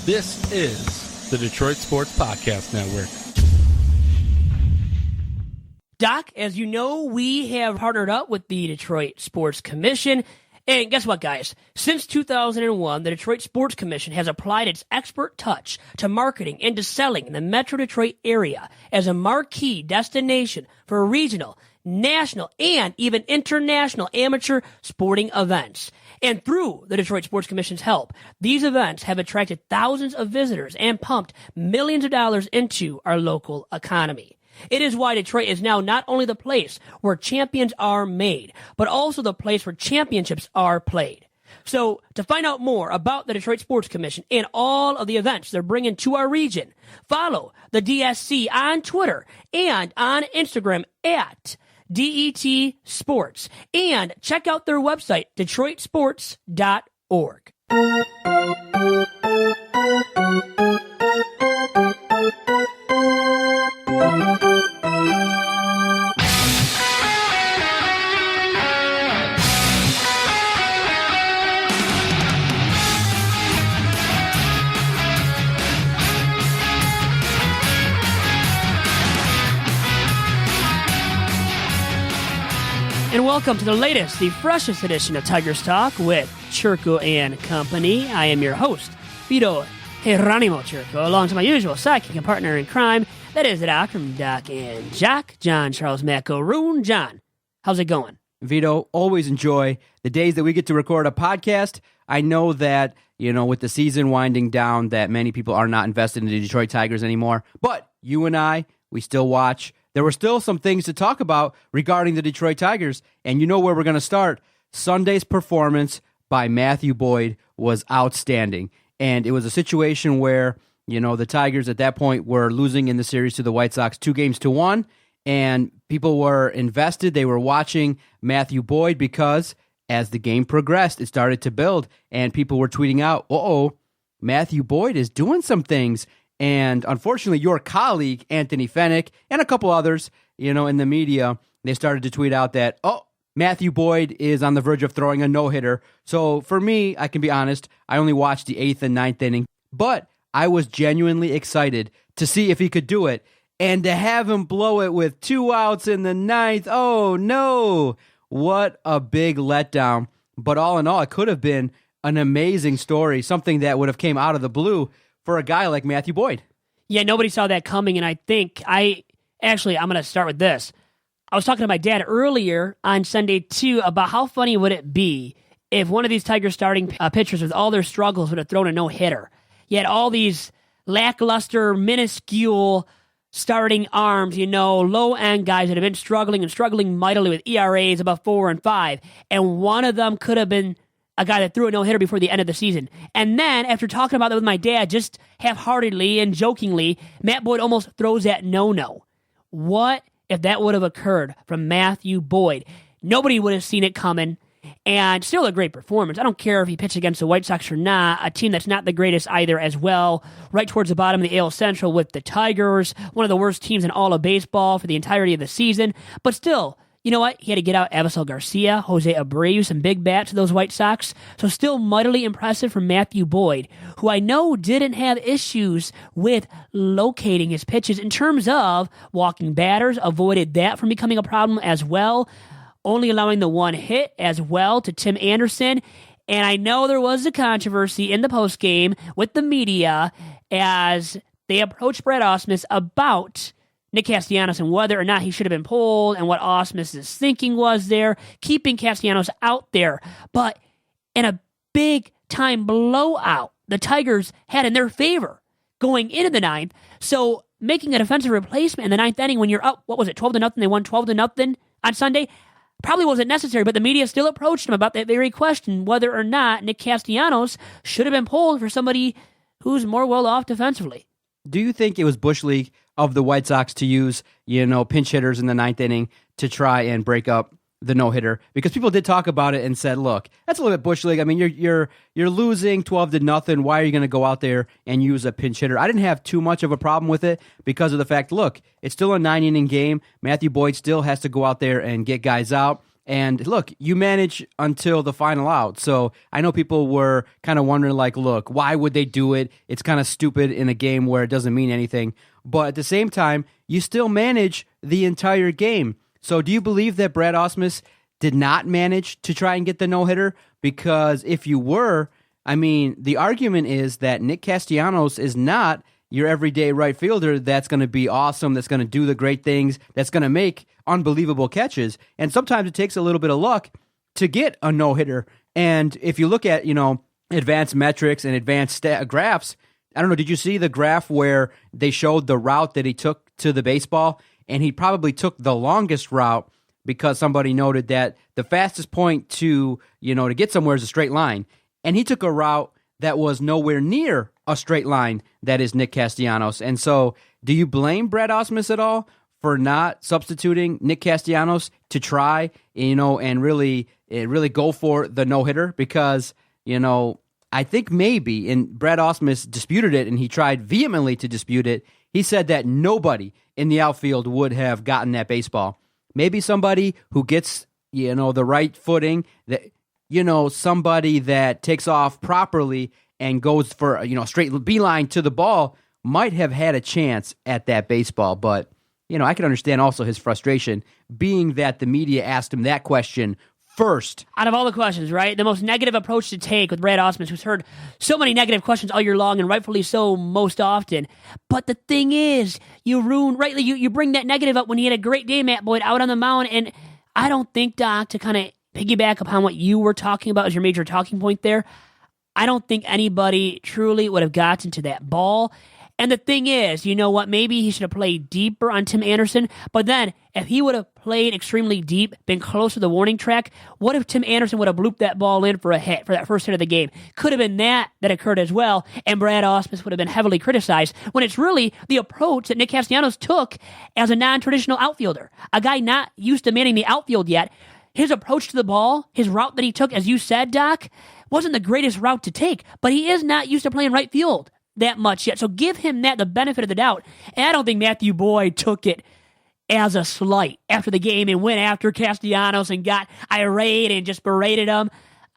This is the Detroit Sports Podcast Network. Doc, as you know, we have partnered up with the Detroit Sports Commission. And guess what, guys? Since 2001, the Detroit Sports Commission has applied its expert touch to marketing and to selling in the Metro Detroit area as a marquee destination for regional, national, and even international amateur sporting events. And through the Detroit Sports Commission's help, these events have attracted thousands of visitors and pumped millions of dollars into our local economy. It is why Detroit is now not only the place where champions are made, but also the place where championships are played. So, to find out more about the Detroit Sports Commission and all of the events they're bringing to our region, follow the DSC on Twitter and on Instagram at DET Sports, and check out their website, DetroitSports.org. And welcome to the latest, the freshest edition of Tigers Talk with Chirco and Company. I am your host, Vito Geronimo Chirco, along to my usual sidekick and partner in crime, that is the Doc from Doc and Jock, John Charles Macaroon. John, how's it going? Vito, always enjoy the days that we get to record a podcast. I know that, with the season winding down, that many people are not invested in the Detroit Tigers anymore, but you and I, we still watch. There were still some things to talk about regarding the Detroit Tigers, and you know where we're going to start. Sunday's performance by Matthew Boyd was outstanding, and it was a situation where, the Tigers at that point were losing in the series to the White Sox 2-1, and people were invested. They were watching Matthew Boyd because as the game progressed, it started to build, and people were tweeting out, Matthew Boyd is doing some things. And unfortunately, your colleague, Anthony Fennick, and a couple others, in the media, they started to tweet out that, Matthew Boyd is on the verge of throwing a no-hitter. So for me, I can be honest, I only watched the 8th and 9th inning, but I was genuinely excited to see if he could do it. And to have him blow it with 2 outs in the 9th, oh no, what a big letdown. But all in all, it could have been an amazing story, something that would have came out of the blue for a guy like Matthew Boyd. Yeah, nobody saw that coming, and I think I'm going to start with this. I was talking to my dad earlier on Sunday, too, about how funny would it be if one of these Tigers starting pitchers with all their struggles would have thrown a no-hitter. You had all these lackluster, minuscule starting arms, low-end guys that have been struggling mightily with ERAs above 4 and 5, and one of them could have been a guy that threw a no-hitter before the end of the season. And then, after talking about that with my dad, just half-heartedly and jokingly, Matt Boyd almost throws that no-no. What if that would have occurred from Matthew Boyd? Nobody would have seen it coming, and still a great performance. I don't care if he pitched against the White Sox or not, a team that's not the greatest either as well, right towards the bottom of the AL Central with the Tigers, one of the worst teams in all of baseball for the entirety of the season, but still, you know what? He had to get out Avisel Garcia, Jose Abreu, some big bats to those White Sox. So still mightily impressive from Matthew Boyd, who I know didn't have issues with locating his pitches in terms of walking batters, avoided that from becoming a problem as well, only allowing the one hit as well to Tim Anderson. And I know there was a controversy in the postgame with the media as they approached Brad Ausmus about Nick Castellanos and whether or not he should have been pulled and what Ausmus' thinking was there, keeping Castellanos out there. But in a big-time blowout, the Tigers had in their favor going into the 9th. So making a defensive replacement in the 9th inning when you're up, 12-0? They won 12-0 on Sunday. Probably wasn't necessary, but the media still approached him about that very question, whether or not Nick Castellanos should have been pulled for somebody who's more well-off defensively. Do you think it was Bush League of the White Sox to use, pinch hitters in the 9th inning to try and break up the no-hitter? Because people did talk about it and said, look, that's a little bit Bush League. I mean, you're losing 12-0. Why are you going to go out there and use a pinch hitter? I didn't have too much of a problem with it because of the fact, look, it's still a 9-inning game. Matthew Boyd still has to go out there and get guys out. And look, you manage until the final out. So I know people were kind of wondering, like, look, why would they do it? It's kind of stupid in a game where it doesn't mean anything. But at the same time, you still manage the entire game. So do you believe that Brad Ausmus did not manage to try and get the no-hitter? Because if you were, I mean, the argument is that Nick Castellanos is not your everyday right fielder that's going to be awesome, that's going to do the great things, that's going to make unbelievable catches. And sometimes it takes a little bit of luck to get a no-hitter. And if you look at, advanced metrics and advanced graphs, I don't know, did you see the graph where they showed the route that he took to the baseball? And he probably took the longest route because somebody noted that the fastest point to get somewhere is a straight line. And he took a route that was nowhere near a straight line, that is Nick Castellanos. And so do you blame Brad Ausmus at all for not substituting Nick Castellanos to try, and really go for the no-hitter? Because, I think maybe, and Brad Ausmus disputed it, and he tried vehemently to dispute it. He said that nobody in the outfield would have gotten that baseball. Maybe somebody who gets, the right footing, that, somebody that takes off properly and goes for, a straight beeline to the ball might have had a chance at that baseball. But, I can understand also his frustration, being that the media asked him that question first. Out of all the questions, right? The most negative approach to take with Brad Ausmus, who's heard so many negative questions all year long, and rightfully so most often. But the thing is, you bring that negative up when he had a great day, Matt Boyd, out on the mound. And I don't think, Doc, to kind of piggyback upon what you were talking about as your major talking point there, I don't think anybody truly would have gotten to that ball. And the thing is, you know what? Maybe he should have played deeper on Tim Anderson. But then, if he would have played extremely deep, been close to the warning track, what if Tim Anderson would have blooped that ball in for a hit, for that first hit of the game? Could have been that occurred as well, and Brad Ausmus would have been heavily criticized, when it's really the approach that Nick Castellanos took as a non-traditional outfielder. A guy not used to manning the outfield yet. His approach to the ball, his route that he took, as you said, Doc, wasn't the greatest route to take, but he is not used to playing right field that much yet. So give him the benefit of the doubt. And I don't think Matthew Boyd took it as a slight after the game and went after Castellanos and got irate and just berated him.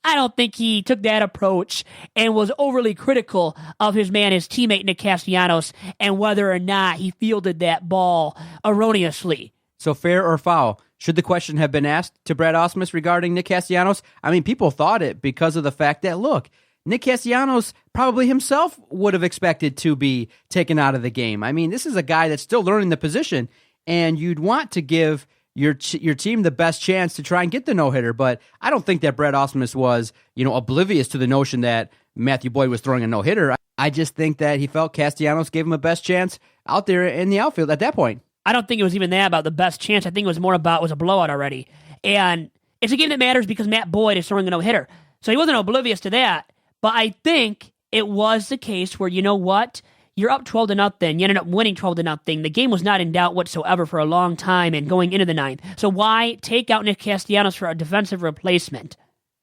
I don't think he took that approach and was overly critical of his teammate Nick Castellanos, and whether or not he fielded that ball erroneously. So fair or foul? Should the question have been asked to Brad Ausmus regarding Nick Castellanos? I mean, people thought it because of the fact that, look, Nick Castellanos probably himself would have expected to be taken out of the game. I mean, this is a guy that's still learning the position, and you'd want to give your team the best chance to try and get the no-hitter. But I don't think that Brad Ausmus was, oblivious to the notion that Matthew Boyd was throwing a no-hitter. I just think that he felt Castellanos gave him a best chance out there in the outfield at that point. I don't think it was even that about the best chance. I think it was more about it was a blowout already. And it's a game that matters because Matt Boyd is throwing a no-hitter. So he wasn't oblivious to that. But I think it was the case where, you know what? You're up 12-0. You ended up winning 12-0. The game was not in doubt whatsoever for a long time and going into the ninth. So why take out Nick Castellanos for a defensive replacement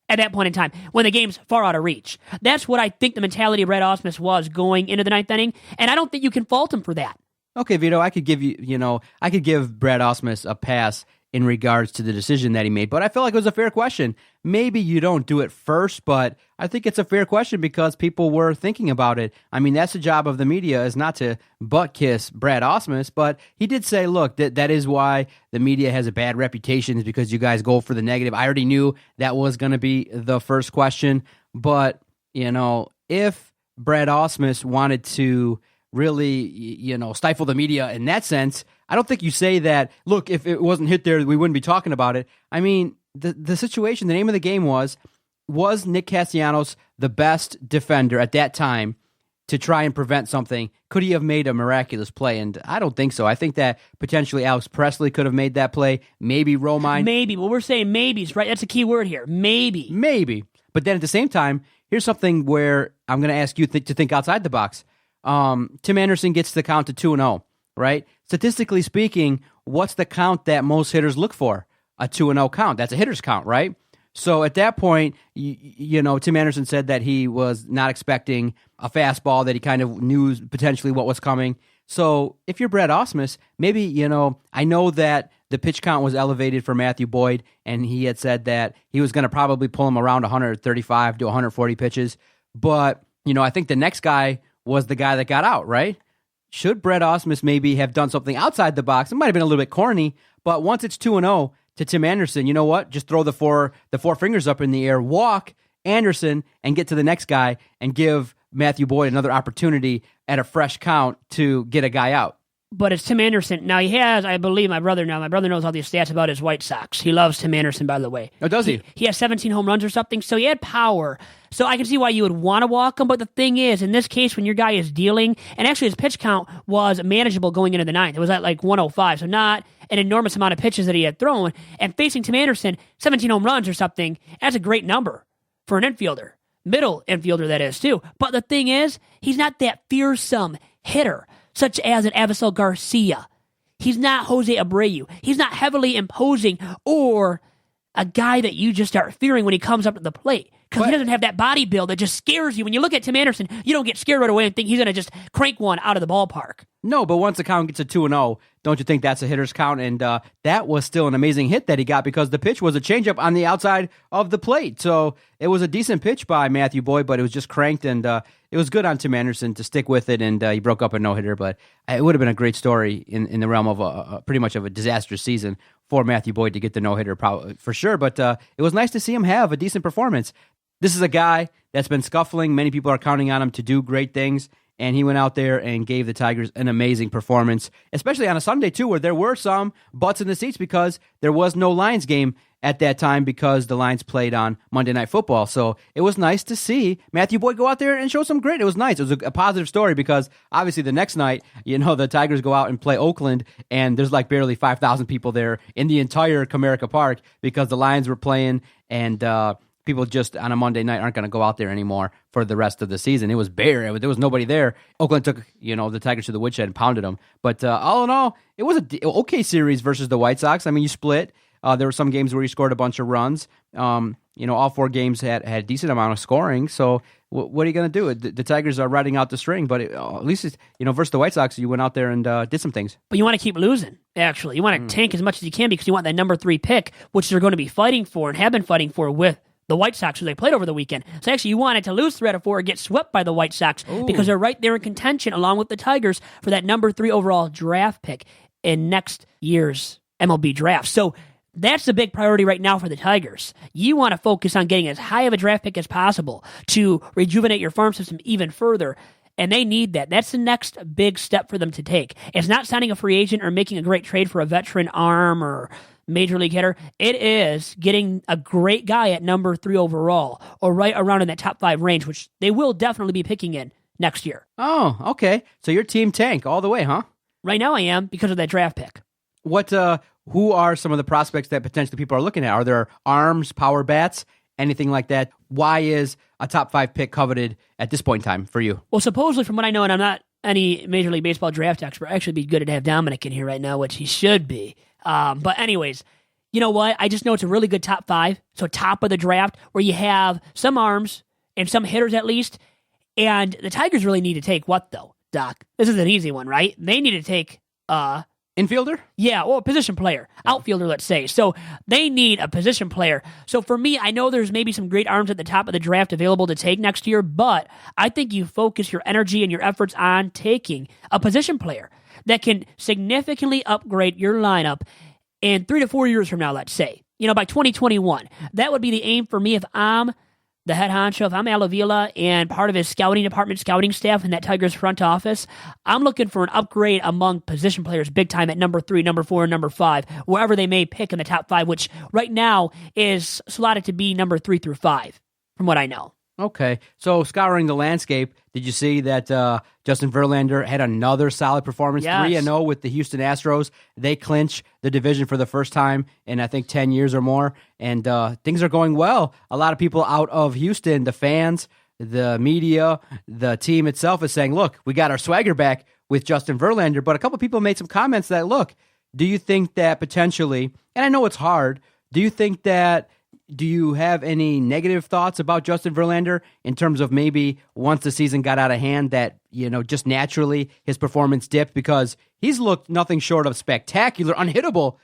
at that point in time when the game's far out of reach? That's what I think the mentality of Brad Ausmus was going into the ninth inning. And I don't think you can fault him for that. Okay, Vito, I could give Brad Ausmus a pass in regards to the decision that he made, but I felt like it was a fair question. Maybe you don't do it first, but I think it's a fair question because people were thinking about it. I mean, that's the job of the media, is not to butt kiss Brad Ausmus, but he did say, look, that is why the media has a bad reputation, is because you guys go for the negative. I already knew that was going to be the first question, but, if Brad Ausmus wanted to really, stifle the media in that sense, I don't think you say that, look, if it wasn't hit there, we wouldn't be talking about it. I mean, the situation, the name of the game was Nick Castellanos the best defender at that time to try and prevent something? Could he have made a miraculous play? And I don't think so. I think that potentially Alex Presley could have made that play. Maybe Romine. Maybe. Well, we're saying maybes, right? That's a key word here. Maybe. But then at the same time, here's something where I'm going to ask you to think outside the box. Tim Anderson gets the count to 2-0, right? Statistically speaking, what's the count that most hitters look for? A 2-0 count. That's a hitter's count, right? So at that point, Tim Anderson said that he was not expecting a fastball, that he kind of knew potentially what was coming. So if you're Brad Ausmus, maybe, I know that the pitch count was elevated for Matthew Boyd, and he had said that he was going to probably pull him around 135 to 140 pitches. But, I think the next guy was the guy that got out, right? Should Brett Ausmus maybe have done something outside the box? It might have been a little bit corny, but once it's 2-0 to Tim Anderson, you know what? Just throw the four fingers up in the air, walk Anderson, and get to the next guy and give Matthew Boyd another opportunity at a fresh count to get a guy out. But it's Tim Anderson. Now, he has, I believe, my brother knows all these stats about his White Sox. He loves Tim Anderson, by the way. Oh, does he? He has 17 home runs or something, so he had power. So I can see why you would want to walk him, but the thing is, in this case, when your guy is dealing, and actually his pitch count was manageable going into the ninth. It was at like 105, so not an enormous amount of pitches that he had thrown. And facing Tim Anderson, 17 home runs or something, that's a great number for an infielder. Middle infielder, that is, too. But the thing is, he's not that fearsome hitter, such as an Avisel Garcia. He's not Jose Abreu. He's not heavily imposing or a guy that you just start fearing when he comes up to the plate. Because he doesn't have that body build that just scares you. When you look at Tim Anderson, you don't get scared right away and think he's going to just crank one out of the ballpark. No, but once the count gets to 2-0, don't you think that's a hitter's count? And that was still an amazing hit that he got because the pitch was a changeup on the outside of the plate. So it was a decent pitch by Matthew Boyd, but it was just cranked, and it was good on Tim Anderson to stick with it, and he broke up a no-hitter. But it would have been a great story in the realm of pretty much of a disastrous season for Matthew Boyd to get the no-hitter probably, for sure. But it was nice to see him have a decent performance. This is a guy that's been scuffling. Many people are counting on him to do great things, and he went out there and gave the Tigers an amazing performance, especially on a Sunday, too, where there were some butts in the seats because there was no Lions game at that time because the Lions played on Monday Night Football. So it was nice to see Matthew Boyd go out there and show some grit. It was nice. It was a positive story because obviously the next night, the Tigers go out and play Oakland, and there's like barely 5,000 people there in the entire Comerica Park because the Lions were playing, and people just on a Monday night aren't going to go out there anymore for the rest of the season. It was bare. There was nobody there. Oakland took, the Tigers to the woodshed and pounded them. But all in all, it was an okay series versus the White Sox. I mean, you split. There were some games where you scored a bunch of runs. All four games had a decent amount of scoring. So what are you going to do? The Tigers are riding out the string, but at least, versus the White Sox, you went out there and did some things. But you want to keep losing, actually. You want to tank as much as you can because you want that number 3 pick, which they're going to be fighting for and have been fighting for with the White Sox, who they played over the weekend. So actually, you wanted to lose 3 out of 4 or get swept by the White Sox because they're right there in contention along with the Tigers for that number 3 overall draft pick in next year's MLB draft. So that's the big priority right now for the Tigers. You want to focus on getting as high of a draft pick as possible to rejuvenate your farm system even further, and they need that. That's the next big step for them to take. It's not signing a free agent or making a great trade for a veteran arm or major league hitter. It is getting a great guy at number 3 overall or right around in that top 5 range, which they will definitely be picking in next year. Oh, okay. So you're team tank all the way, huh? Right now I am because of that draft pick. Who are some of the prospects that potentially people are looking at? Are there arms, power bats, anything like that? Why is a top 5 pick coveted at this point in time for you? Well, supposedly from what I know, and I'm not any Major League Baseball draft expert, actually it'd be good to have Dominic in here right now, which he should be. But anyways, you know what? I just know it's a really good top 5. So top of the draft where you have some arms and some hitters at least. And the Tigers really need to take what though, Doc? This is an easy one, right? They need to take infielder? Yeah, or a position player. Outfielder, let's say. So they need a position player. So for me, I know there's maybe some great arms at the top of the draft available to take next year, but I think you focus your energy and your efforts on taking a position player that can significantly upgrade your lineup in 3 to 4 years from now, let's say. By 2021. That would be the aim for me if I'm the head honcho, if I'm Al Avila and part of his scouting department, scouting staff in that Tigers front office. I'm looking for an upgrade among position players big time at number 3, number 4, and number 5, wherever they may pick in the top 5, which right now is slotted to be number 3 through 5, from what I know. Okay, so scouring the landscape, did you see that Justin Verlander had another solid performance? Yes. 3-0 with the Houston Astros. They clinch the division for the first time in, I think, 10 years or more, and things are going well. A lot of people out of Houston, the fans, the media, the team itself is saying, look, we got our swagger back with Justin Verlander, but a couple people made some comments that, look, do you think that potentially, and I know it's hard, do you have any negative thoughts about Justin Verlander in terms of maybe once the season got out of hand that, just naturally his performance dipped because he's looked nothing short of spectacular, unhittable,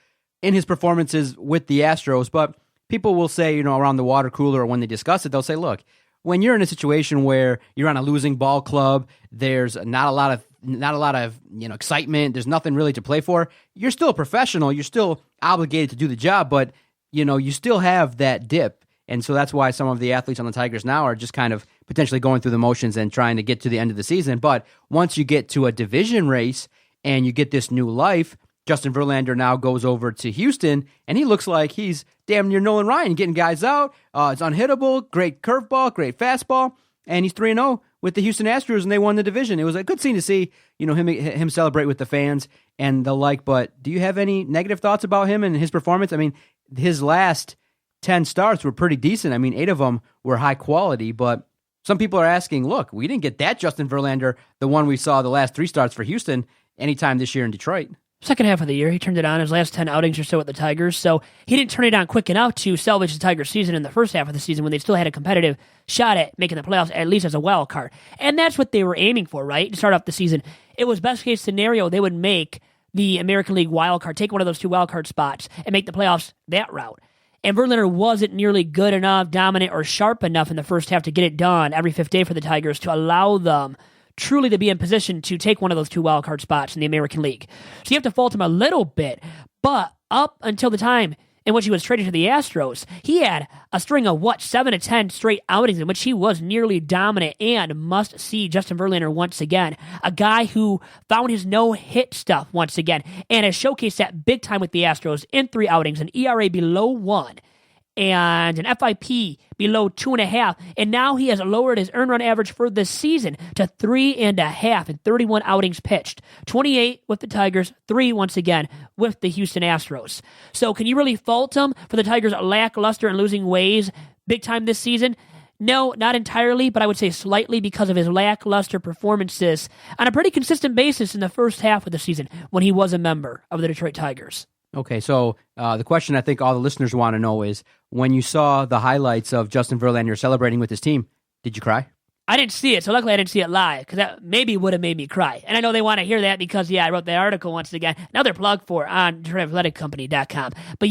in his performances with the Astros, but people will say, around the water cooler or when they discuss it, they'll say, look, when you're in a situation where you're on a losing ball club, there's not a lot of excitement, there's nothing really to play for, you're still a professional, you're still obligated to do the job, but you still have that dip. And so that's why some of the athletes on the Tigers now are just kind of potentially going through the motions and trying to get to the end of the season. But once you get to a division race and you get this new life, Justin Verlander now goes over to Houston, and he looks like he's damn near Nolan Ryan, getting guys out. It's unhittable, great curveball, great fastball, and he's 3-0 with the Houston Astros, and they won the division. It was a good scene to see, him celebrate with the fans and the like. But do you have any negative thoughts about him and his performance? I mean, his last 10 starts were pretty decent. I mean, 8 of them were high quality, but some people are asking, look, we didn't get that Justin Verlander, the one we saw the last 3 starts for Houston, anytime this year in Detroit. Second half of the year, he turned it on his last 10 outings or so with the Tigers, so he didn't turn it on quick enough to salvage the Tigers' season in the first half of the season when they still had a competitive shot at making the playoffs, at least as a wild card. And that's what they were aiming for, right? To start off the season. It was best case scenario, they would make the American League wild card, take one of those 2 wild card spots, and make the playoffs that route. And Verlander wasn't nearly good enough, dominant, or sharp enough in the first half to get it done every 5th day for the Tigers to allow them truly to be in position to take one of those 2 wildcard spots in the American League. So you have to fault him a little bit, but up until the time in which he was traded to the Astros, he had a string of, 7 to 10 straight outings in which he was nearly dominant and must see Justin Verlander once again. A guy who found his no-hit stuff once again and has showcased that big time with the Astros in 3 outings, an ERA below 1 and an FIP below 2.5, and now he has lowered his earned run average for the season to 3.5 in 31 outings pitched. 28 with the Tigers, 3 once again with the Houston Astros. So can you really fault him for the Tigers' lackluster and losing ways big time this season? No, not entirely, but I would say slightly because of his lackluster performances on a pretty consistent basis in the first half of the season when he was a member of the Detroit Tigers. Okay, so the question I think all the listeners want to know is, when you saw the highlights of Justin Verlander celebrating with his team, did you cry? I didn't see it, so luckily I didn't see it live, because that maybe would have made me cry. And I know they want to hear that because, I wrote that article once again. Another plug for it on DetroitAthleticCompany.com. But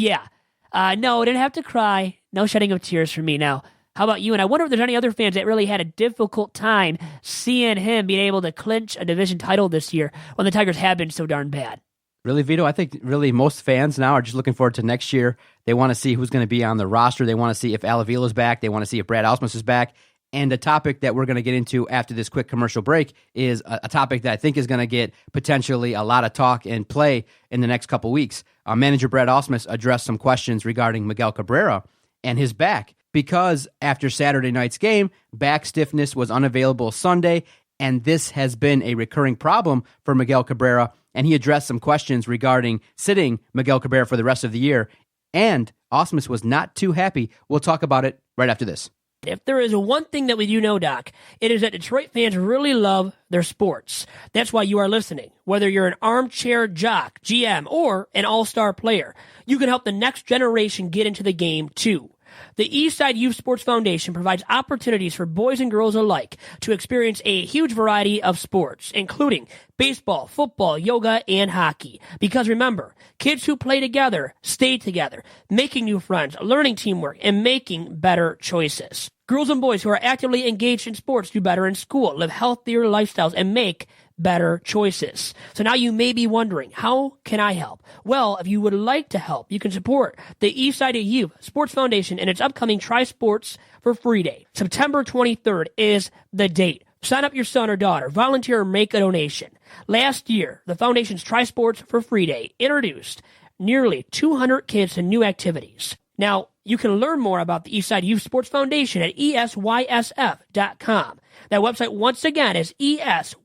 no, I didn't have to cry. No shedding of tears for me. Now, how about you? And I wonder if there's any other fans that really had a difficult time seeing him being able to clinch a division title this year when the Tigers have been so darn bad. Really, Vito? I think really most fans now are just looking forward to next year. They want to see who's going to be on the roster. They want to see if Alavila's back. They want to see if Brad Ausmus is back. And the topic that we're going to get into after this quick commercial break is a topic that I think is going to get potentially a lot of talk and play in the next couple weeks. Manager Brad Ausmus addressed some questions regarding Miguel Cabrera and his back, because after Saturday night's game, back stiffness was unavailable Sunday, and this has been a recurring problem for Miguel Cabrera. And he addressed some questions regarding sitting Miguel Cabrera for the rest of the year. And Ausmus was not too happy. We'll talk about it right after this. If there is one thing that we do know, Doc, it is that Detroit fans really love their sports. That's why you are listening. Whether you're an armchair jock, GM, or an all-star player, you can help the next generation get into the game, too. The Eastside Youth Sports Foundation provides opportunities for boys and girls alike to experience a huge variety of sports, including baseball, football, yoga, and hockey. Because remember, kids who play together stay together, making new friends, learning teamwork, and making better choices. Girls and boys who are actively engaged in sports do better in school, live healthier lifestyles, and make better choices. So now you may be wondering, how can I help? Well, if you would like to help, you can support the Eastside Youth Sports Foundation and its upcoming Try Sports for Free Day. September 23rd is the date. Sign up your son or daughter, volunteer, or make a donation. Last year, the foundation's Try Sports for Free Day introduced nearly 200 kids to new activities. Now, you can learn more about the Eastside Youth Sports Foundation at esysf.com. That website, once again, is esysf.com.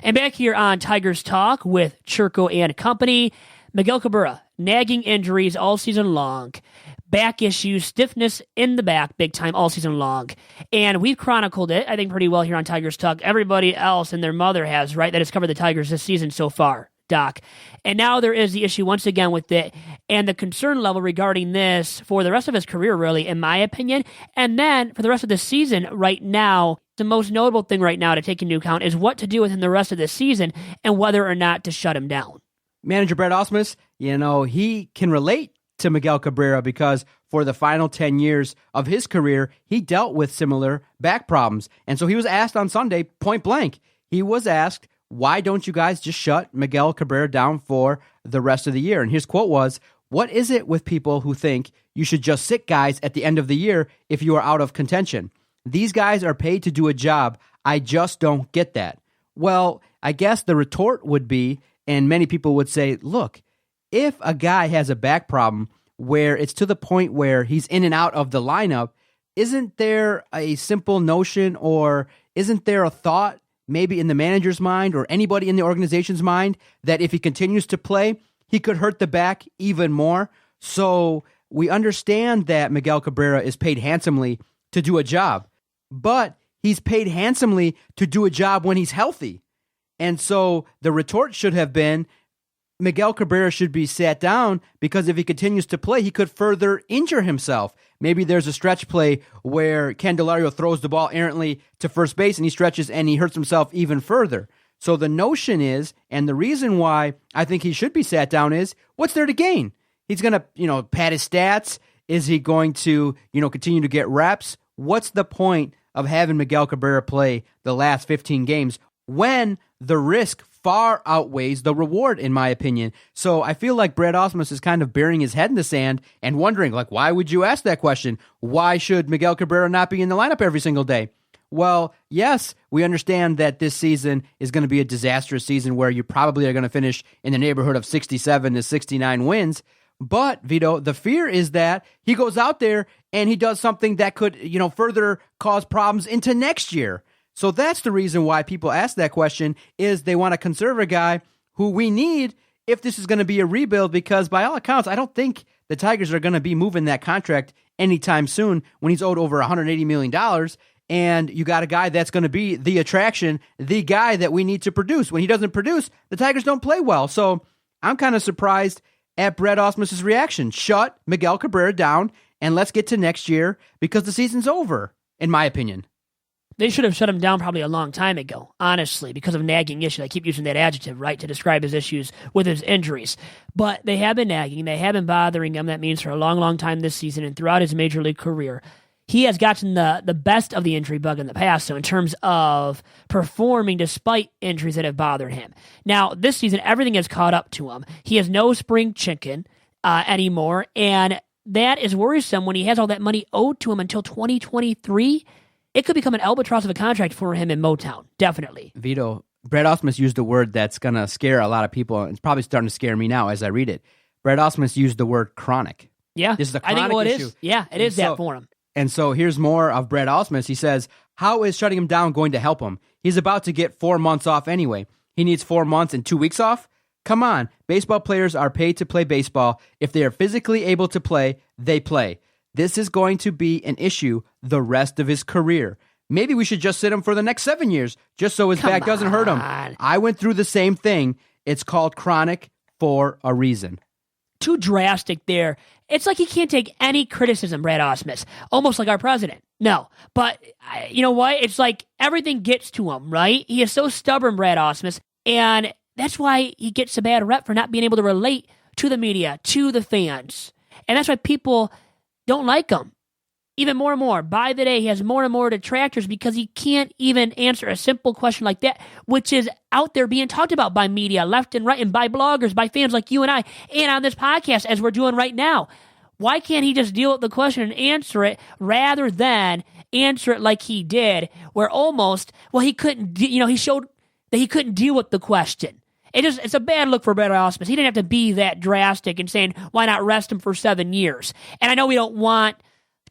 And back here on Tigers Talk with Chirco and company, Miguel Cabrera, nagging injuries all season long, back issues, stiffness in the back big time all season long. And we've chronicled it, I think, pretty well here on Tigers Talk. Everybody else and their mother has, right, that has covered the Tigers this season so far. Doc. And now there is the issue once again with it and the concern level regarding this for the rest of his career, really, in my opinion. And then for the rest of the season right now, the most notable thing right now to take into account is what to do with him the rest of the season and whether or not to shut him down. Manager Brett Ausmus, he can relate to Miguel Cabrera because for the final 10 years of his career, he dealt with similar back problems. And so he was asked on Sunday, point blank, he was asked, why don't you guys just shut Miguel Cabrera down for the rest of the year? And his quote was, what is it with people who think you should just sit guys at the end of the year if you are out of contention? These guys are paid to do a job. I just don't get that. Well, I guess the retort would be, and many people would say, look, if a guy has a back problem where it's to the point where he's in and out of the lineup, isn't there a simple notion or isn't there a thought maybe in the manager's mind or anybody in the organization's mind that if he continues to play, he could hurt the back even more? So we understand that Miguel Cabrera is paid handsomely to do a job, but he's paid handsomely to do a job when he's healthy. And so the retort should have been, Miguel Cabrera should be sat down because if he continues to play, he could further injure himself. Maybe there's a stretch play where Candelario throws the ball errantly to first base and he stretches and he hurts himself even further. So the notion is, and the reason why I think he should be sat down is, what's there to gain? He's going to, pad his stats. Is he going to, continue to get reps? What's the point of having Miguel Cabrera play the last 15 games when the risk far outweighs the reward, in my opinion? So I feel like Brett Ausmus is kind of burying his head in the sand and wondering, why would you ask that question? Why should Miguel Cabrera not be in the lineup every single day? Well, yes, we understand that this season is going to be a disastrous season where you probably are going to finish in the neighborhood of 67 to 69 wins. But, Vito, the fear is that he goes out there and he does something that could, further cause problems into next year. So that's the reason why people ask that question, is they want to conserve a guy who we need if this is going to be a rebuild, because by all accounts, I don't think the Tigers are going to be moving that contract anytime soon when he's owed over $180 million. And you got a guy that's going to be the attraction, the guy that we need to produce. When he doesn't produce, the Tigers don't play well. So I'm kind of surprised at Brett Ausmus' reaction. Shut Miguel Cabrera down and let's get to next year because the season's over, in my opinion. They should have shut him down probably a long time ago, honestly, because of nagging issues. I keep using that adjective, right, to describe his issues with his injuries. But they have been nagging. They have been bothering him, that means, for a long, long time this season and throughout his major league career. He has gotten the best of the injury bug in the past, so in terms of performing despite injuries that have bothered him. Now, this season, everything has caught up to him. He has no spring chicken anymore, and that is worrisome when he has all that money owed to him until 2023. It could become an albatross of a contract for him in Motown, definitely. Vito, Brett Ausmus used a word that's going to scare a lot of people, and it's probably starting to scare me now as I read it. Brett Ausmus used the word chronic. Yeah, this is a chronic I think issue. It is. Yeah, it is that for him. And so here's more of Brett Ausmus. He says, how is shutting him down going to help him? He's about to get 4 months off anyway. He needs 4 months and 2 weeks off? Come on, baseball players are paid to play baseball. If they are physically able to play, they play. This is going to be an issue the rest of his career. Maybe we should just sit him for the next 7 years, just so his back doesn't hurt him. I went through the same thing. It's called chronic for a reason. Too drastic there. It's like he can't take any criticism, Brad Ausmus. Almost like our president. No. But you know what? It's like everything gets to him, right? He is so stubborn, Brad Ausmus. And that's why he gets a bad rep for not being able to relate to the media, to the fans. And that's why people don't like him. Even more and more. By the day, he has more and more detractors because he can't even answer a simple question like that, which is out there being talked about by media, left and right, and by bloggers, by fans like you and I, and on this podcast, as we're doing right now. Why can't he just deal with the question and answer it rather than answer it like he did, where almost, he couldn't, he showed that he couldn't deal with the question. It's a bad look for Brett Ausmus. He didn't have to be that drastic in saying, why not rest him for 7 years? And I know we don't want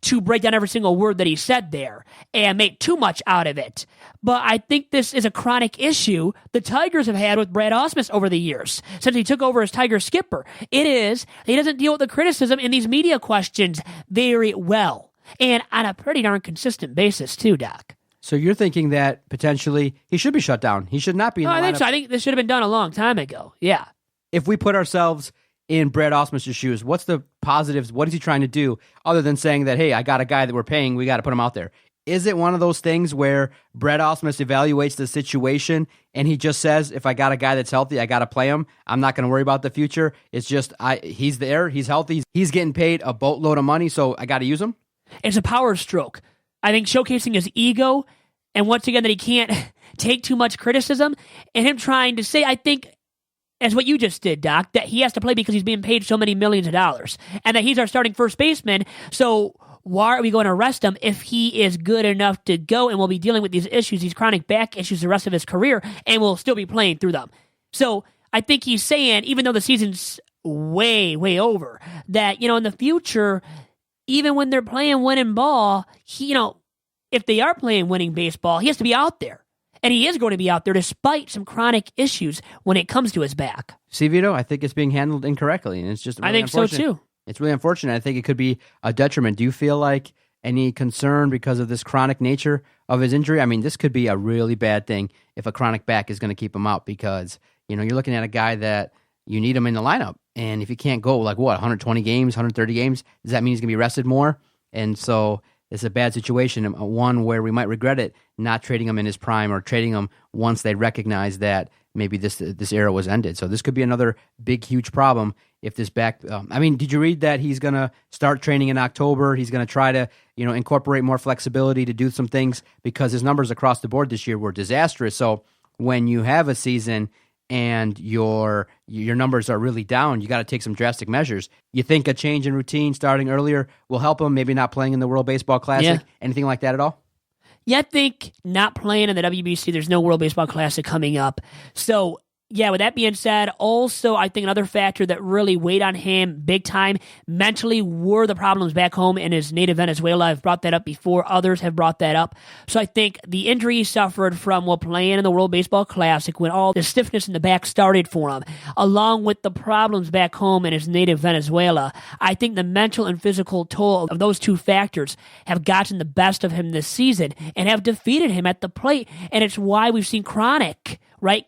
to break down every single word that he said there and make too much out of it. But I think this is a chronic issue the Tigers have had with Brad Ausmus over the years, since he took over as Tiger skipper. It is, he doesn't deal with the criticism in these media questions very well, and on a pretty darn consistent basis too, Doc. So you're thinking that potentially he should be shut down. He should not be in No, the I think lineup. so. I think this should have been done a long time ago. Yeah. If we put ourselves in Brad Ausmus' shoes, what's the positives? What is he trying to do other than saying that, hey, I got a guy that we're paying, we got to put him out there? Is it one of those things where Brad Ausmus evaluates the situation and he just says, if I got a guy that's healthy, I got to play him. I'm not going to worry about the future. It's just he's there, he's healthy, he's getting paid a boatload of money, so I got to use him? It's a power stroke. I think showcasing his ego and once again that he can't take too much criticism and him trying to say, I think, as what you just did, Doc, that he has to play because he's being paid so many millions of dollars and that he's our starting first baseman. So why are we going to arrest him if he is good enough to go and will be dealing with these issues, these chronic back issues the rest of his career and will still be playing through them? So I think he's saying, even though the season's way, way over, that, in the future, even when they're playing winning ball, if they are playing winning baseball, he has to be out there. And he is going to be out there despite some chronic issues when it comes to his back. See, Vito, I think it's being handled incorrectly, and it's just really I think so, too. It's really unfortunate. I think it could be a detriment. Do you feel like any concern because of this chronic nature of his injury? I mean, this could be a really bad thing if a chronic back is going to keep him out because, you're looking at a guy that you need him in the lineup. And if he can't go, 120 games, 130 games, does that mean he's going to be rested more? And so it's a bad situation, one where we might regret it, not trading him in his prime or trading him once they recognize that maybe this era was ended. So this could be another big, huge problem if this back. Did you read that he's going to start training in October? He's going to try to, incorporate more flexibility to do some things because his numbers across the board this year were disastrous. So when you have a season and your numbers are really down, you got to take some drastic measures. You think a change in routine starting earlier will help him, maybe not playing in the World Baseball Classic, anything like that at all? Yeah, I think not playing in the WBC, there's no World Baseball Classic coming up. So, yeah, with that being said, also I think another factor that really weighed on him big time mentally were the problems back home in his native Venezuela. I've brought that up before. Others have brought that up. So I think the injury he suffered from while playing in the World Baseball Classic, when all the stiffness in the back started for him, along with the problems back home in his native Venezuela, I think the mental and physical toll of those two factors have gotten the best of him this season and have defeated him at the plate. And it's why we've seen chronic,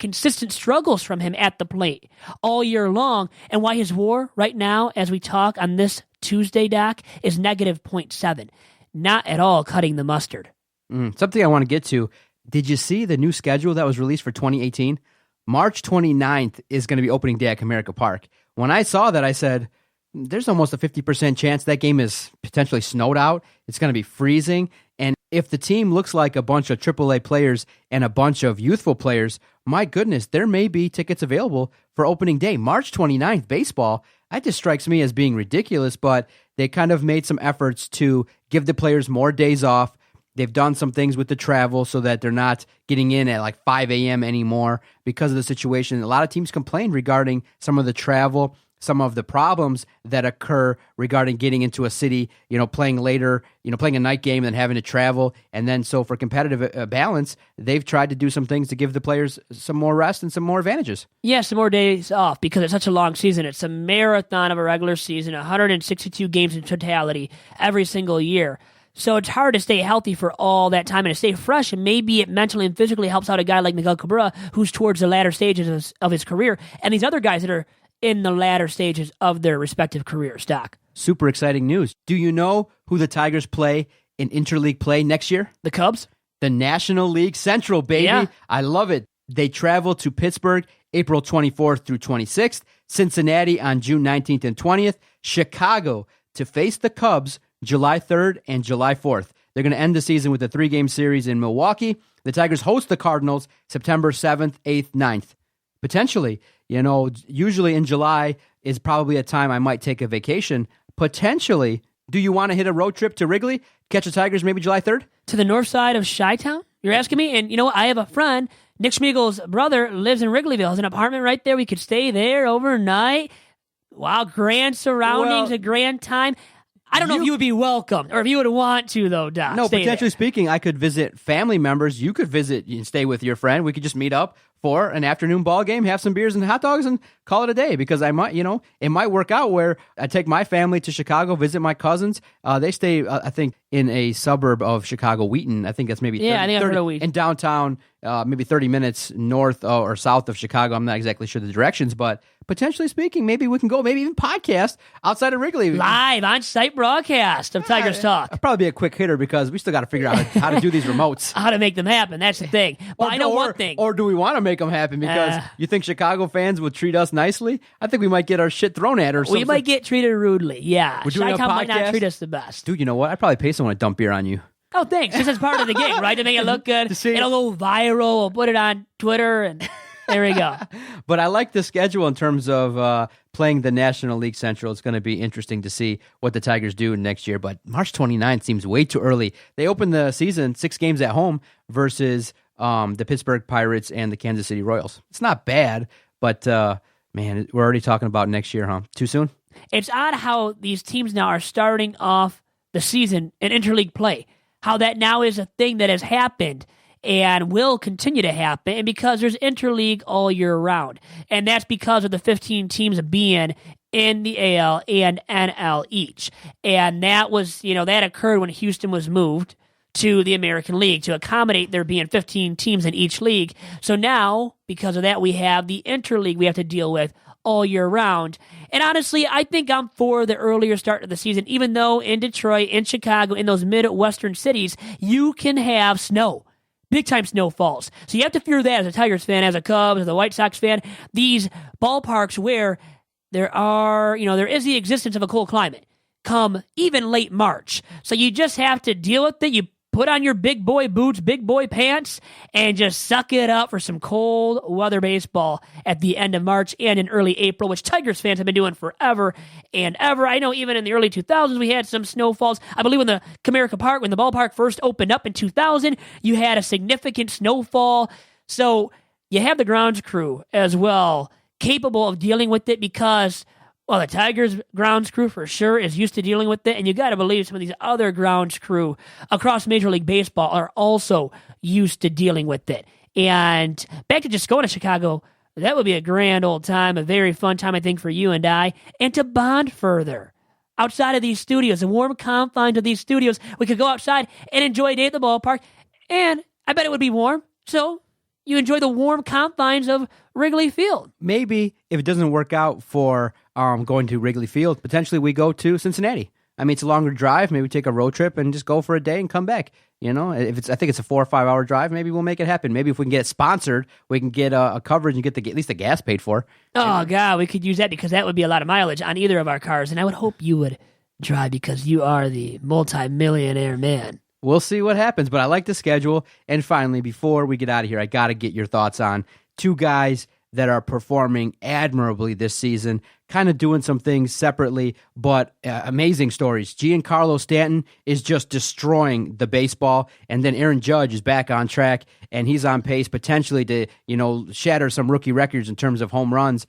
consistent struggles from him at the plate all year long, and why his WAR right now, as we talk on this Tuesday, Doc, is negative 0.7. Not at all cutting the mustard. Something I want to get to. Did you see the new schedule that was released for 2018? March 29th is going to be opening day at Comerica Park. When I saw that, I said, there's almost a 50% chance that game is potentially snowed out. It's going to be freezing. And if the team looks like a bunch of AAA players and a bunch of youthful players, my goodness, there may be tickets available for opening day. March 29th, baseball, that just strikes me as being ridiculous, but they kind of made some efforts to give the players more days off. They've done some things with the travel so that they're not getting in at 5 a.m. anymore because of the situation. A lot of teams complained regarding some of the travel, some of the problems that occur regarding getting into a city, playing later, playing a night game and having to travel. And then so for competitive balance, they've tried to do some things to give the players some more rest and some more advantages. Yeah, some more days off because it's such a long season. It's a marathon of a regular season, 162 games in totality every single year. So it's hard to stay healthy for all that time and to stay fresh, and maybe it mentally and physically helps out a guy like Miguel Cabrera, who's towards the latter stages of his career, and these other guys that are in the latter stages of their respective careers, Doc. Super exciting news. Do you know who the Tigers play in interleague play next year? The Cubs? The National League Central, baby. Yeah. I love it. They travel to Pittsburgh April 24th through 26th, Cincinnati on June 19th and 20th, Chicago to face the Cubs July 3rd and July 4th. They're going to end the season with a 3-game series in Milwaukee. The Tigers host the Cardinals September 7th, 8th, 9th. Potentially, usually in July is probably a time I might take a vacation. Potentially, do you want to hit a road trip to Wrigley, catch the Tigers maybe July 3rd? To the north side of Chi-Town? You're asking me? And you know what? I have a friend, Nick Schmiegel's brother, lives in Wrigleyville. Has an apartment right there. We could stay there overnight. Wow, grand surroundings, a grand time. I don't know if you would be welcome or if you would want to, though, Doc. No, Stay potentially there. speaking, I could visit family members. You could visit and stay with your friend. We could just meet up for an afternoon ball game, have some beers and hot dogs, and call it a day. Because I might, it might work out where I take my family to Chicago, visit my cousins. They stay, I think, in a suburb of Chicago, Wheaton. I think that's maybe 30, I think I've heard of Wheaton. in downtown, maybe 30 minutes north or south of Chicago. I'm not exactly sure the directions, but potentially speaking, maybe we can go, maybe even podcast outside of Wrigley. Live on-site broadcast of Tigers Talk. I'll probably be a quick hitter because we still got to figure out how to do these remotes. How to make them happen. That's the thing. Well, I know one thing. Or do we want to make them happen? Because you think Chicago fans would treat us nicely? I think we might get our shit thrown at or something. We might get treated rudely, yeah. We're doing a Chi-Town might not podcast? treat us the best. Dude, you know what? I'd probably pay someone to dump beer on you. Oh, thanks. This is part of the gig, right? To make it look good. It'll go viral. We'll put it on Twitter, and there we go. But I like the schedule in terms of playing the National League Central. It's going to be interesting to see what the Tigers do next year. But March 29th seems way too early. They open the season 6 games at home versus the Pittsburgh Pirates and the Kansas City Royals. It's not bad, but man, we're already talking about next year, huh? Too soon? It's odd how these teams now are starting off the season in interleague play. How that now is a thing that has happened and will continue to happen, and because there's interleague all year round. And that's because of the 15 teams being in the AL and NL each. And that was, that occurred when Houston was moved to the American League to accommodate there being 15 teams in each league. So now, because of that, we have the interleague we have to deal with all year round. And honestly, I think I'm for the earlier start of the season, even though in Detroit, in Chicago, in those Midwestern cities, you can have snow. Big-time snowfalls. So you have to fear that as a Tigers fan, as a Cubs, as a White Sox fan. These ballparks where there is the existence of a cold climate come even late March. So you just have to deal with it. You put on your big boy boots, big boy pants, and just suck it up for some cold weather baseball at the end of March and in early April, which Tigers fans have been doing forever and ever. I know even in the early 2000s we had some snowfalls. I believe when the Comerica Park, when the ballpark first opened up in 2000, you had a significant snowfall. So you have the grounds crew as well capable of dealing with it because, well, the Tigers grounds crew for sure is used to dealing with it, and you got to believe some of these other grounds crew across Major League Baseball are also used to dealing with it. And back to just going to Chicago, that would be a grand old time, a very fun time, I think, for you and I, and to bond further. Outside of these studios, the warm confines of these studios, we could go outside and enjoy a day at the ballpark, and I bet it would be warm, so you enjoy the warm confines of Wrigley Field. Maybe if it doesn't work out for going to Wrigley Field, potentially we go to Cincinnati. I mean, it's a longer drive. Maybe we take a road trip and just go for a day and come back. I think it's a 4 or 5 hour drive. Maybe we'll make it happen. Maybe if we can get it sponsored, we can get a coverage and get at least the gas paid for. Oh, God, we could use that because that would be a lot of mileage on either of our cars. And I would hope you would drive because you are the multi-millionaire man. We'll see what happens, but I like the schedule. And finally, before we get out of here, I got to get your thoughts on 2 guys that are performing admirably this season, kind of doing some things separately, but amazing stories. Giancarlo Stanton is just destroying the baseball, and then Aaron Judge is back on track, and he's on pace potentially to, shatter some rookie records in terms of home runs.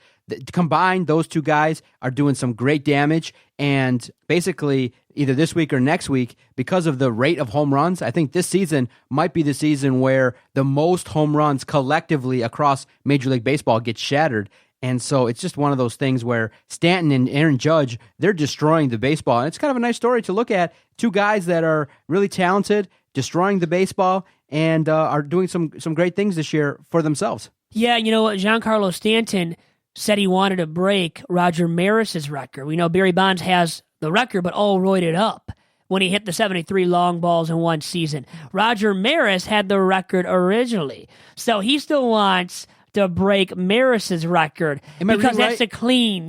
Combined, those 2 guys are doing some great damage, and basically either this week or next week, because of the rate of home runs, I think this season might be the season where the most home runs collectively across Major League Baseball get shattered. And so it's just one of those things where Stanton and Aaron Judge, they're destroying the baseball. And it's kind of a nice story to look at. 2 guys that are really talented, destroying the baseball, and are doing some great things this year for themselves. Yeah, you know what? Giancarlo Stanton said he wanted to break Roger Maris's record. We know Barry Bonds has the record, but all roided up when he hit the 73 long balls in one season. Roger Maris had the record originally, so he still wants to break Maris's record because that's a clean,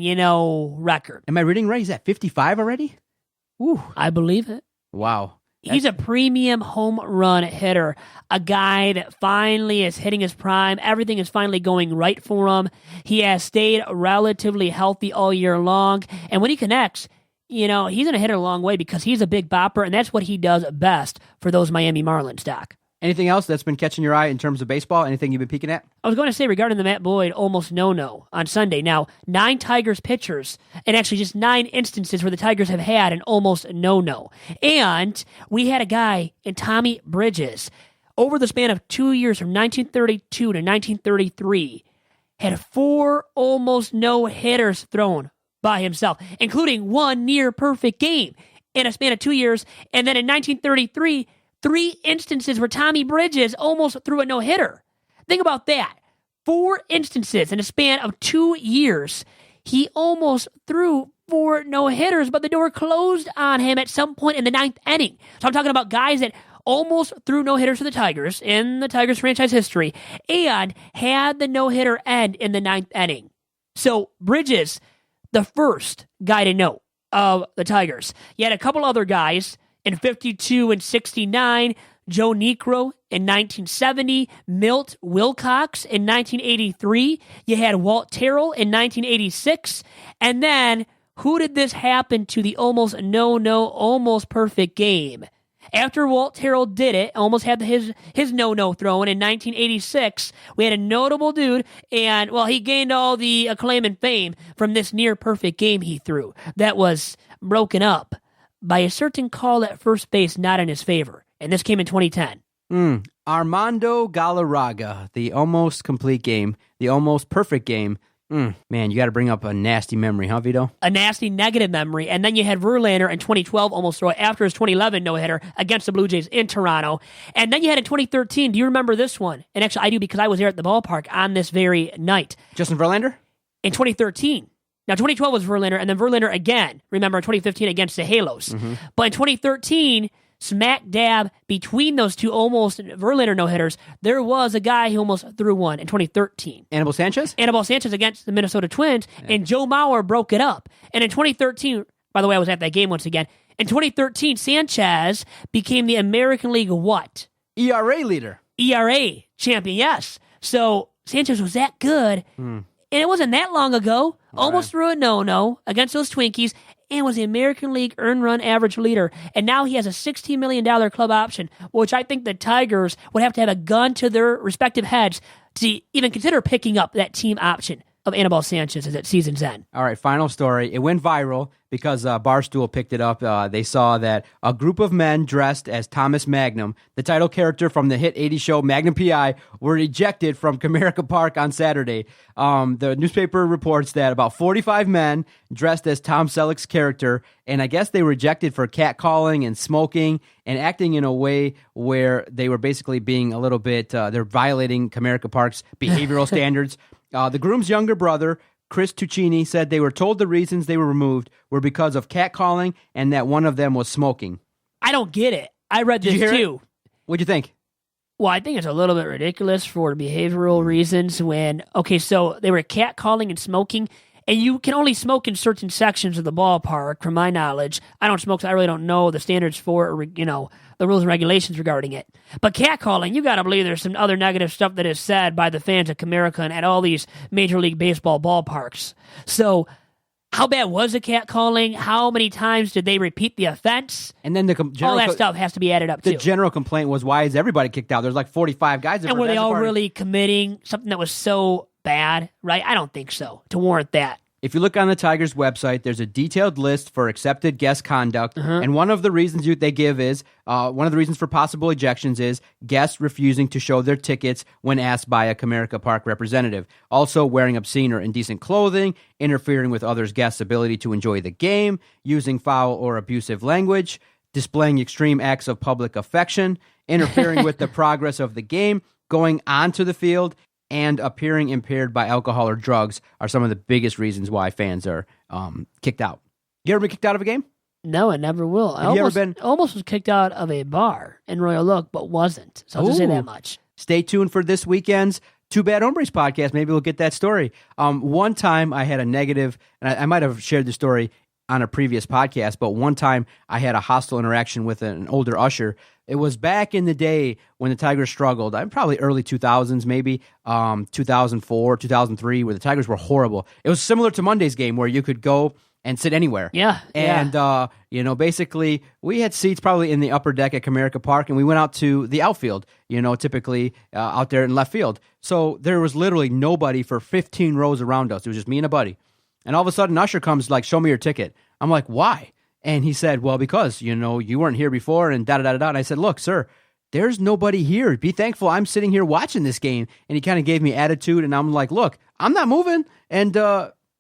record. Am I reading right? He's at 55 already? Ooh, I believe it. Wow. He's a premium home run hitter, a guy that finally is hitting his prime. Everything is finally going right for him. He has stayed relatively healthy all year long, and when he connects, he's going to hit it a long way because he's a big bopper, and that's what he does best for those Miami Marlins, Doc. Anything else that's been catching your eye in terms of baseball? Anything you've been peeking at? I was going to say regarding the Matt Boyd almost no-no on Sunday. Now, 9 Tigers pitchers, and actually just 9 instances where the Tigers have had an almost no-no. And we had a guy in Tommy Bridges. over the span of 2 years from 1932 to 1933, had 4 almost no-hitters thrown by himself, including 1 near-perfect game in a span of 2 years. And then in 1933, 3 instances where Tommy Bridges almost threw a no-hitter. Think about that. 4 instances in a span of 2 years. He almost threw 4 no-hitters, but the door closed on him at some point in the 9th inning. So I'm talking about guys that almost threw no-hitters for the Tigers in the Tigers franchise history and had the no-hitter end in the 9th inning. So Bridges, the first guy to note of the Tigers. You had a couple other guys in 52 and 69, Joe Niekro in 1970, Milt Wilcox in 1983. You had Walt Terrell in 1986. And then, who did this happen to the almost almost perfect game? After Walt Terrell did it, almost had his no-no thrown in 1986, we had a notable dude, and, well, he gained all the acclaim and fame from this near-perfect game he threw that was broken up by a certain call at first base not in his favor. And this came in 2010. Armando Galarraga, the almost complete game, the almost perfect game. Man, you got to bring up a nasty memory, huh, Vito? A nasty negative memory. And then you had Verlander in 2012 almost throw it after his 2011 no-hitter against the Blue Jays in Toronto. And then you had in 2013, do you remember this one? And actually, I do because I was there at the ballpark on this very night. Justin Verlander? In 2013. Now, 2012 was Verlander, and then Verlander again, remember, in 2015 against the Halos. Mm-hmm. But in 2013, smack dab between those two almost Verlander no-hitters, there was a guy who almost threw one in 2013. Anibal Sanchez? Anibal Sanchez against the Minnesota Twins, and Joe Mauer broke it up. And in 2013, by the way, I was at that game once again. In 2013, Sanchez became the American League what? ERA leader. ERA champion, yes. So Sanchez was that good, and it wasn't that long ago. Almost threw a no-no against those Twinkies, and was the American League earned run average leader. And now he has a $16 million club option, which I think the Tigers would have to have a gun to their respective heads to even consider picking up that team option of Anibal Sanchez as at season's end. All right, final story. It went viral because Barstool picked it up. They saw that a group of men dressed as Thomas Magnum, the title character from the hit 80s show Magnum P.I., were ejected from Comerica Park on Saturday. The newspaper reports that about 45 men dressed as Tom Selleck's character, and I guess they were ejected for catcalling and smoking and acting in a way where they were basically being a little bit, they're violating Comerica Park's behavioral standards. The groom's younger brother, Chris Tuccini, said they were told the reasons they were removed were because of catcalling and that one of them was smoking. I don't get it. I read this too. What'd you think? Well, I think it's a little bit ridiculous for behavioral reasons when, okay, so they were catcalling and smoking, and you can only smoke in certain sections of the ballpark, from my knowledge. I don't smoke, so I really don't know the standards for, the rules and regulations regarding it. But catcalling, you got to believe there's some other negative stuff that is said by the fans of Comerica and at all these Major League Baseball ballparks. So how bad was the catcalling? How many times did they repeat the offense? And then all that stuff has to be added up, too. The general complaint was, why is everybody kicked out? There's like 45 guys. And were they all really committing something that was so bad, right? I don't think so, to warrant that. If you look on the Tigers website, there's a detailed list for accepted guest conduct, and one of the reasons they give is, one of the reasons for possible ejections is guests refusing to show their tickets when asked by a Comerica Park representative. Also, wearing obscene or indecent clothing, interfering with others' guests' ability to enjoy the game, using foul or abusive language, displaying extreme acts of public affection, interfering with the progress of the game, going onto the field, and appearing impaired by alcohol or drugs are some of the biggest reasons why fans are kicked out. You ever been kicked out of a game? No, I never will. I almost was kicked out of a bar in Royal Oak, but wasn't. So I'll just say that much. Stay tuned for this weekend's Two Bad Hombres podcast. Maybe we'll get that story. One time I had a negative, and I might have shared the story on a previous podcast, but one time I had a hostile interaction with an older usher. It was back in the day when the Tigers struggled. I'm probably early 2000s, maybe 2004, 2003, where the Tigers were horrible. It was similar to Monday's game where you could go and sit anywhere. Yeah. And, basically we had seats probably in the upper deck at Comerica Park, and we went out to the outfield, typically out there in left field. So there was literally nobody for 15 rows around us. It was just me and a buddy. And all of a sudden, Usher comes like, show me your ticket. I'm like, why? And he said, well, because, you weren't here before and da-da-da-da. And I said, look, sir, there's nobody here. Be thankful I'm sitting here watching this game. And he kind of gave me attitude, and I'm like, look, I'm not moving. And,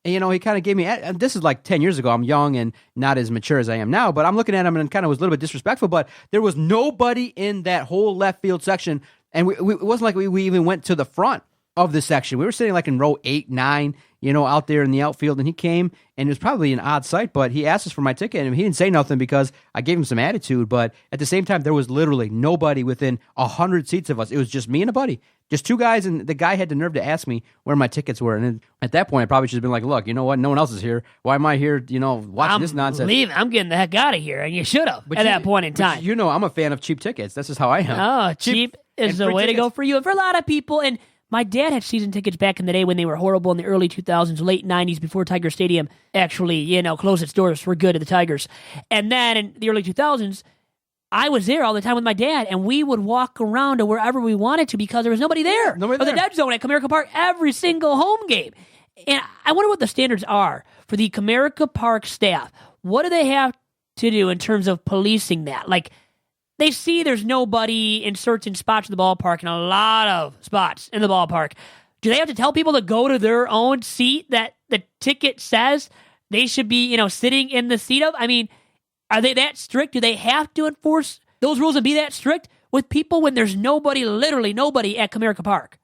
he kind of gave me, and this is like 10 years ago. I'm young and not as mature as I am now, but I'm looking at him and kind of was a little bit disrespectful, but there was nobody in that whole left field section. And it wasn't like we even went to the front of the section. We were sitting like in row 8, 9, out there in the outfield, and he came, and it was probably an odd sight, but he asked us for my ticket, and he didn't say nothing because I gave him some attitude, but at the same time, there was literally nobody within 100 seats of us. It was just me and a buddy, just two guys, and the guy had the nerve to ask me where my tickets were, and then at that point, I probably should have been like, look, you know what, no one else is here. Why am I here, watching this nonsense? I'm getting the heck out of here, and you should have at that point in time. I'm a fan of cheap tickets. This is how I am. Oh, cheap is the way to go for you, and for a lot of people, and my dad had season tickets back in the day when they were horrible in the early 2000s, late 90s, before Tiger Stadium actually, closed its doors for good to the Tigers. And then in the early 2000s, I was there all the time with my dad, and we would walk around to wherever we wanted to because there was nobody there. Nobody there. The Dead Zone at Comerica Park every single home game. And I wonder what the standards are for the Comerica Park staff. What do they have to do in terms of policing that? Like, they see there's nobody in certain spots of the ballpark and a lot of spots in the ballpark. Do they have to tell people to go to their own seat that the ticket says they should be, sitting in the seat of? I mean, are they that strict? Do they have to enforce those rules and be that strict with people when there's nobody, literally nobody at Comerica Park?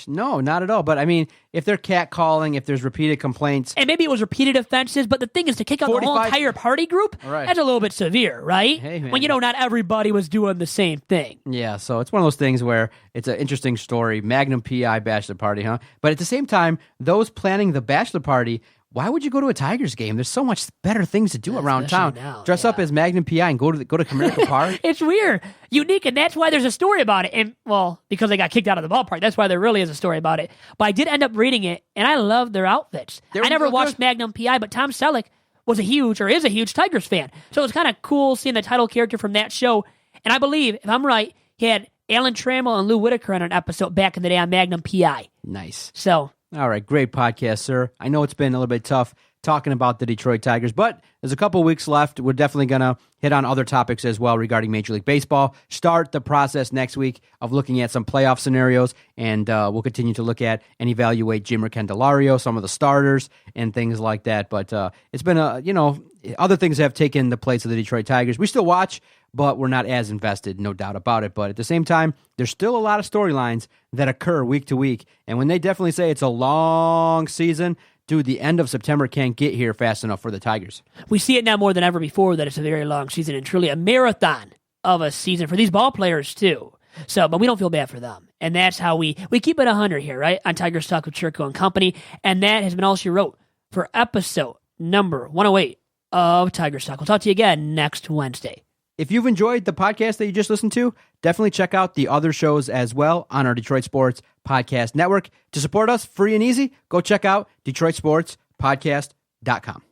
No, not at all. But I mean, if they're catcalling, if there's repeated complaints, and maybe it was repeated offenses, but the thing is to kick out the whole entire party group, right. That's a little bit severe, right? Hey, man. When not everybody was doing the same thing. Yeah, so it's one of those things where it's an interesting story. Magnum PI bachelor party, huh? But at the same time, those planning the bachelor party, why would you go to a Tigers game? There's so much better things to do around town. Now, Dress up as Magnum PI and go to Comerica Park. It's weird, unique, and that's why there's a story about it. And because they got kicked out of the ballpark, that's why there really is a story about it. But I did end up reading it, and I love their outfits. I never watched Magnum PI, but Tom Selleck is a huge Tigers fan. So it was kind of cool seeing the title character from that show. And I believe, if I'm right, he had Alan Trammell and Lou Whitaker on an episode back in the day on Magnum PI. Nice. So. All right, great podcast, sir. I know it's been a little bit tough talking about the Detroit Tigers, but there's a couple weeks left. We're definitely going to hit on other topics as well regarding Major League Baseball. Start the process next week of looking at some playoff scenarios, and we'll continue to look at and evaluate Jimmer Candelario, some of the starters, and things like that. But it's been, other things have taken the place of the Detroit Tigers. We still watch, but we're not as invested, no doubt about it. But at the same time, there's still a lot of storylines that occur week to week. And when they definitely say it's a long season, dude, the end of September can't get here fast enough for the Tigers. We see it now more than ever before that it's a very long season and truly a marathon of a season for these ball players too. So, but we don't feel bad for them. And that's how we keep it 100 here, right? On Tigers Talk with Chirco and Company. And that has been all she wrote for episode number 108 of Tigers Talk. We'll talk to you again next Wednesday. If you've enjoyed the podcast that you just listened to, definitely check out the other shows as well on our Detroit Sports Podcast Network. To support us free and easy, go check out DetroitSportsPodcast.com.